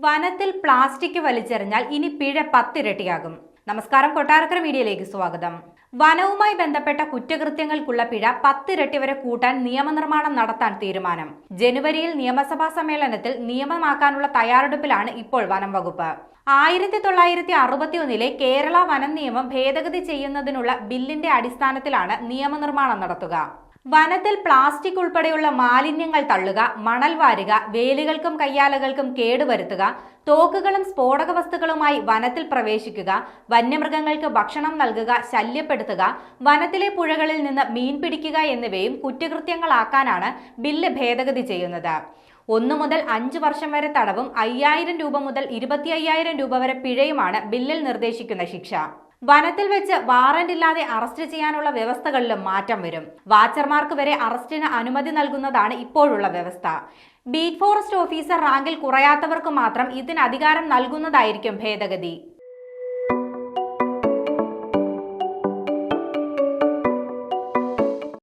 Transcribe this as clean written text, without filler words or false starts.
വനത്തിൽ പ്ലാസ്റ്റിക് വലിച്ചെറിഞ്ഞാൽ ഇനി പിഴ 10 ഇരട്ടിയാകും. നമസ്കാരം, കൊട്ടാരക്കര മീഡിയയിലേക്ക് സ്വാഗതം. വനവുമായി ബന്ധപ്പെട്ട കുറ്റകൃത്യങ്ങൾക്കുള്ള പിഴ 10 ഇരട്ടി വരെ കൂട്ടാൻ നിയമനിർമ്മാണം നടത്താൻ തീരുമാനം. ജനുവരിയിൽ നിയമസഭാ സമ്മേളനത്തിൽ നിയമമാക്കാനുള്ള തയ്യാറെടുപ്പിലാണ് ഇപ്പോൾ വനം വകുപ്പ്. 1961 കേരള വനം നിയമം ഭേദഗതി ചെയ്യുന്നതിനുള്ള ബില്ലിന്റെ അടിസ്ഥാനത്തിലാണ് നിയമനിർമ്മാണം നടത്തുക. വനത്തിൽ പ്ലാസ്റ്റിക് ഉൾപ്പെടെയുള്ള മാലിന്യങ്ങൾ തള്ളുക, മണൽ വാരുക, വേലികൾക്കും കയ്യാലകൾക്കും കേടുവരുത്തുക, തോക്കുകളും സ്ഫോടക വസ്തുക്കളുമായി വനത്തിൽ പ്രവേശിക്കുക, വന്യമൃഗങ്ങൾക്ക് ഭക്ഷണം നൽകുക, ശല്യപ്പെടുത്തുക, വനത്തിലെ പുഴകളിൽ നിന്ന് മീൻ പിടിക്കുക എന്നിവയും കുറ്റകൃത്യങ്ങളാക്കാനാണ് ബില്ല് ഭേദഗതി ചെയ്യുന്നത്. 1 മുതൽ 5 വർഷം വരെ തടവും 5000 രൂപ മുതൽ 25,000 രൂപ വരെ പിഴയുമാണ് ബില്ലിൽ നിർദ്ദേശിക്കുന്ന ശിക്ഷ. വനത്തിൽ വെച്ച് വാറന്റ് ഇല്ലാതെ അറസ്റ്റ് ചെയ്യാനുള്ള വ്യവസ്ഥകളിലും മാറ്റം വരും. വാച്ചർമാർക്ക് വരെ അറസ്റ്റിന് അനുമതി നൽകുന്നതാണ് ഇപ്പോഴുള്ള വ്യവസ്ഥ. ബീറ്റ് ഫോറസ്റ്റ് ഓഫീസർ റാങ്കിൽ കുറയാത്തവർക്ക് മാത്രം ഇതിന് അധികാരം നൽകുന്നതായിരിക്കും ഭേദഗതി.